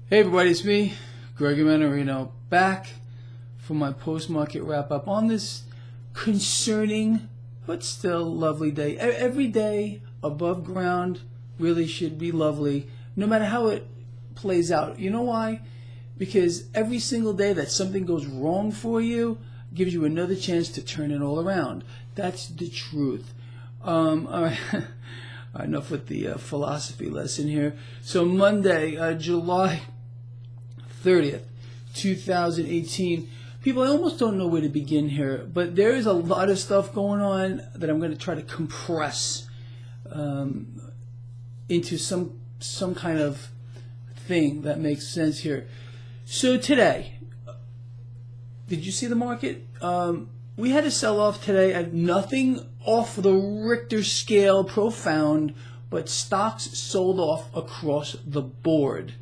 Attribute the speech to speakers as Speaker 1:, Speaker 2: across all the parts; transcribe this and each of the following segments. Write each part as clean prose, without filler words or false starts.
Speaker 1: Hey everybody, it's me, Gregory Mannarino, back for my post-market wrap-up on this concerning but still lovely day. Every day above ground really should be lovely, no matter how it plays out. You know why? Because every single day that something goes wrong for you gives you another chance to turn it all around. That's the truth. All right. Enough with the philosophy lesson here. So Monday, July 30th, 2018. People, I almost don't know where to begin here, but there is a lot of stuff going on that I'm going to try to compress into some kind of thing that makes sense here. So today, did you see the market? We had a sell-off today at nothing off the Richter scale profound, but stocks sold off across the board.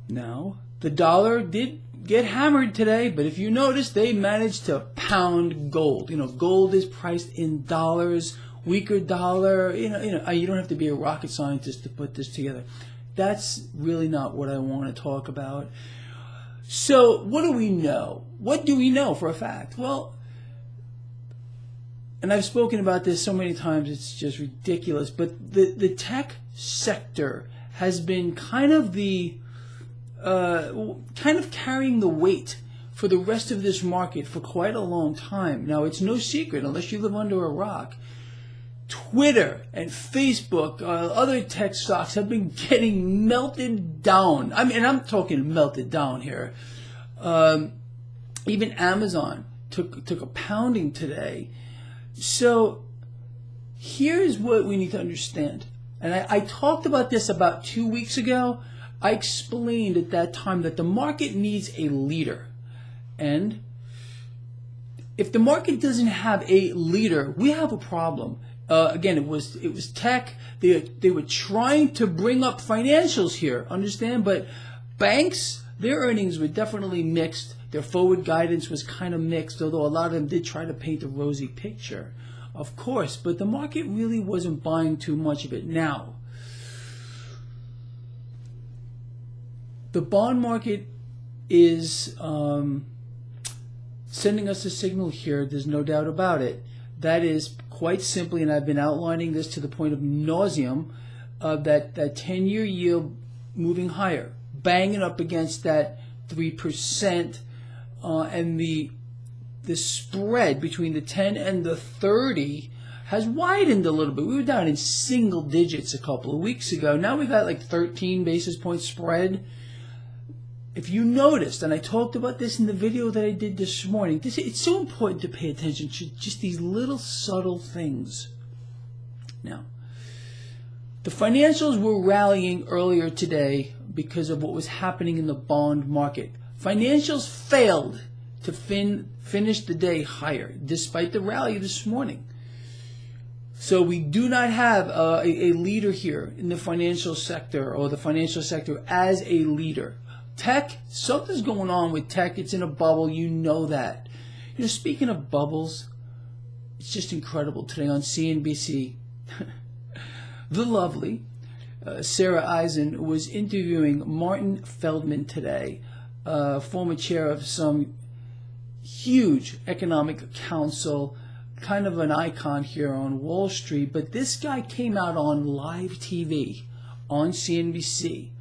Speaker 1: Now, the dollar did get hammered today, but if you notice, they managed to pound gold. You know, gold is priced in dollars, weaker dollar. You don't have to be a rocket scientist to put this together. That's really not what I want to talk about. So, what do we know? What do we know for a fact? Well, and I've spoken about this so many times, it's just ridiculous, but the tech sector has been kind of carrying the weight for the rest of this market for quite a long time. Now, it's no secret, unless you live under a rock, Twitter and Facebook, other tech stocks have been getting melted down. I mean, I'm talking melted down here. Even Amazon took a pounding today. So here's what we need to understand. And I talked about this about 2 weeks ago. I explained at that time that the market needs a leader. And if the market doesn't have a leader, we have a problem. Again, it was tech. They were trying to bring up financials here, understand? But banks, their earnings were definitely mixed. Their forward guidance was kind of mixed, although a lot of them did try to paint a rosy picture, of course. But the market really wasn't buying too much of it. Now, the bond market is sending us a signal here. There's no doubt about it. That is quite simply, and I've been outlining this to the point of nauseum, that 10-year yield moving higher, banging up against that 3%, and the spread between the 10 and the 30 has widened a little bit. We were down in single digits a couple of weeks ago. Now we've got like 13 basis point spread. If you noticed, and I talked about this in the video that I did this morning, it's so important to pay attention to just these little subtle things. Now, the financials were rallying earlier today because of what was happening in the bond market. Financials failed to finish the day higher, despite the rally this morning. So we do not have a leader here in the financial sector, or the financial sector as a leader. Tech, something's going on with tech. It's in a bubble. You know that. You know, speaking of bubbles, it's just incredible. Today on CNBC, the lovely Sarah Eisen was interviewing Martin Feldman today, former chair of some huge economic council, kind of an icon here on Wall Street. But this guy came out on live TV on CNBC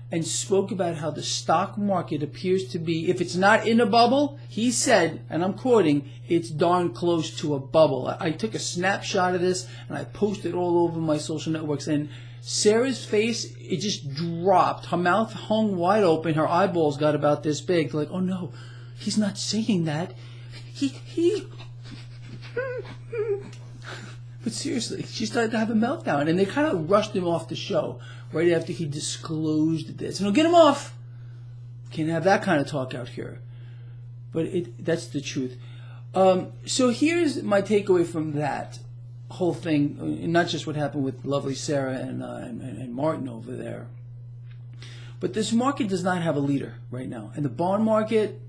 Speaker 1: and spoke about how the stock market appears to be, if it's not in a bubble, he said, and I'm quoting, it's darn close to a bubble. I took a snapshot of this and I posted all over my social networks, and Sarah's face, it just dropped. Her mouth hung wide open. Her eyeballs got about this big. Like, oh no, he's not saying that. But seriously, she started to have a meltdown, and they kind of rushed him off the show right after he disclosed this. And get him off. Can't have that kind of talk out here. But that's the truth. So here's my takeaway from that whole thing, and not just what happened with lovely Sarah and Martin over there. But this market does not have a leader right now. And the bond market,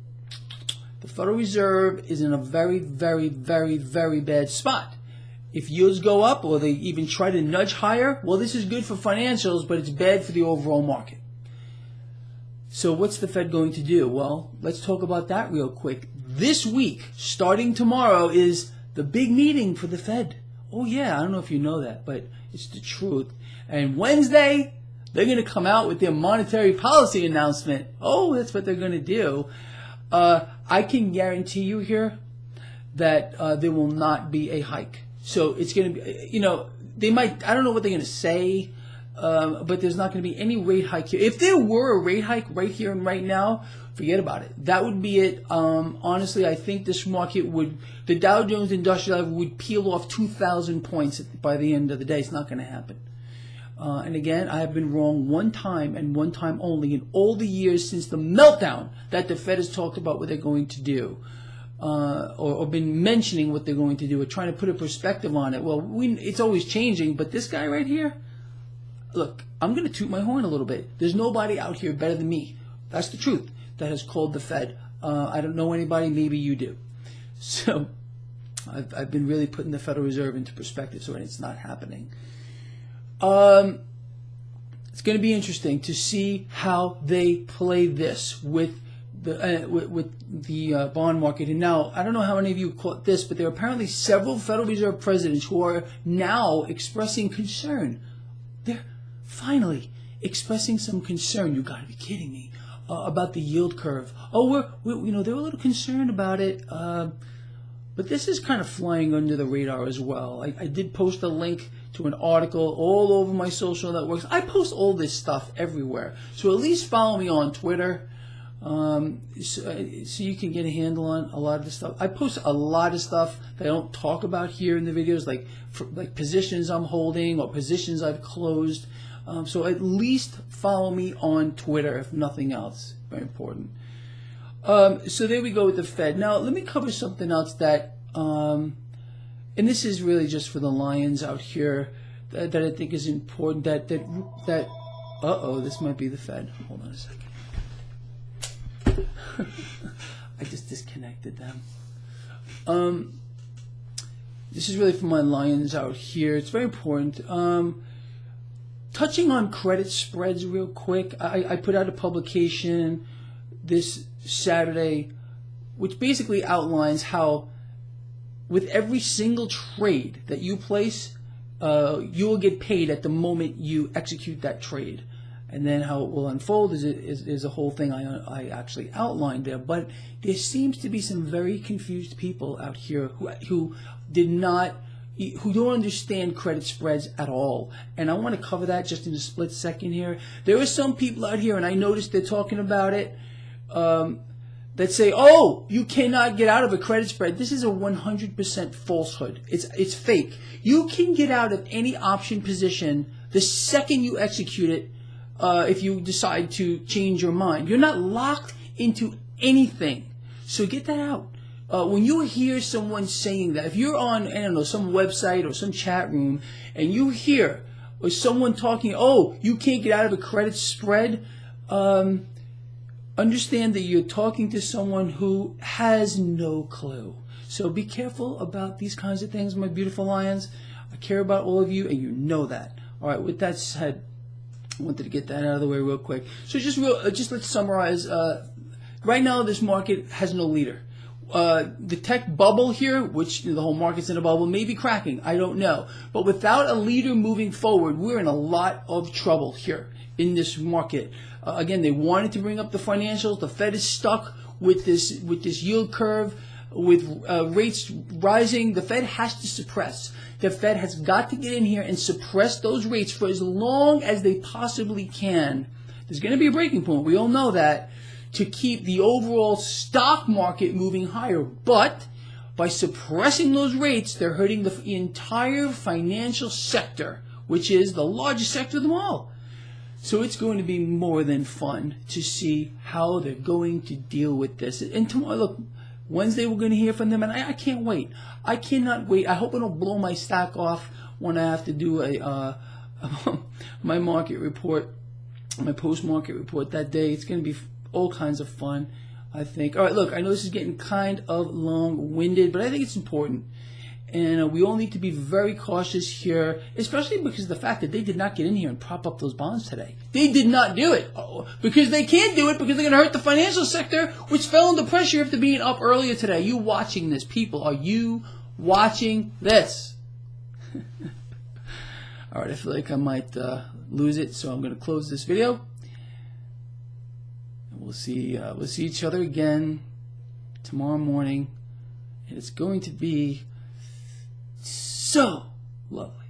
Speaker 1: the Federal Reserve is in a very, very, very, very bad spot. If yields go up or they even try to nudge higher, well, this is good for financials, but it's bad for the overall market. So what's the Fed going to do? Well, let's talk about that real quick. This week, starting tomorrow, is the big meeting for the Fed. Oh yeah, I don't know if you know that, but it's the truth. And Wednesday, they're going to come out with their monetary policy announcement. Oh, that's what they're going to do. I can guarantee you here that there will not be a hike. So it's going to be, they might, I don't know what they're going to say, but there's not going to be any rate hike here. If there were a rate hike right here and right now, forget about it. That would be it. Honestly, I think this market the Dow Jones Industrial would peel off 2,000 points by the end of the day. It's not going to happen. And again, I have been wrong one time and one time only in all the years since the meltdown that the Fed has talked about what they're going to do, or been mentioning what they're going to do, or trying to put a perspective on it. Well, it's always changing, but this guy right here, look, I'm going to toot my horn a little bit. There's nobody out here better than me. That's the truth. That has called the Fed. I don't know anybody. Maybe you do. So I've been really putting the Federal Reserve into perspective, so it's not happening. It's going to be interesting to see how they play this with the bond market. And now, I don't know how many of you caught this, but there are apparently several Federal Reserve presidents who are now expressing concern. They're finally expressing some concern. You got to be kidding me. About the yield curve. Oh, they're a little concerned about it. But this is kind of flying under the radar as well. I did post a link to an article all over my social networks. I post all this stuff everywhere. So at least follow me on Twitter, so you can get a handle on a lot of the stuff. I post a lot of stuff that I don't talk about here in the videos, like positions I'm holding or positions I've closed. So at least follow me on Twitter, if nothing else. Very important. So there we go with the Fed. Now, let me cover something else that, and this is really just for the lions out here, that I think is important, that uh-oh, this might be the Fed. Hold on a second. I just disconnected them. This is really for my lions out here. It's very important. Touching on credit spreads real quick, I put out a publication this Saturday which basically outlines how with every single trade that you place, you will get paid at the moment you execute that trade. And then how it will unfold is a whole thing I actually outlined there. But there seems to be some very confused people out here who don't understand credit spreads at all. And I want to cover that just in a split second here. There are some people out here, and I noticed they're talking about it, that say, oh, you cannot get out of a credit spread. This is a 100% falsehood. It's fake. You can get out of any option position the second you execute it, if you decide to change your mind. You're not locked into anything. So get that out. When you hear someone saying that, if you're on, I don't know, some website or some chat room, and you hear or someone talking, oh, you can't get out of a credit spread, understand that you're talking to someone who has no clue. So be careful about these kinds of things, my beautiful lions. I care about all of you, and you know that. All right, with that said, I wanted to get that out of the way real quick. So just let's summarize. Right now, this market has no leader. The tech bubble here, which the whole market's in a bubble, may be cracking. I don't know. But without a leader moving forward, we're in a lot of trouble here in this market. Again, they wanted to bring up the financials. The Fed is stuck with this yield curve, with rates rising. The Fed has to suppress. The Fed has got to get in here and suppress those rates for as long as they possibly can. There's going to be a breaking point. We all know that, to keep the overall stock market moving higher. But by suppressing those rates, they're hurting the entire financial sector, which is the largest sector of them all. So it's going to be more than fun to see how they're going to deal with this. And tomorrow, look, Wednesday we're going to hear from them, and I can't wait. I cannot wait. I hope I don't blow my stock off when I have to do my market report, my post-market report that day. It's going to be all kinds of fun, I think. All right, look, I know this is getting kind of long-winded, but I think it's important. And we all need to be very cautious here, especially because of the fact that they did not get in here and prop up those bonds today. They did not do it because they can't do it because they're going to hurt the financial sector, which fell under pressure after being up earlier today. You watching this, people? Are you watching this? All right, I feel like I might lose it, so I'm going to close this video. And we'll see each other again tomorrow morning, and it's going to be so lovely.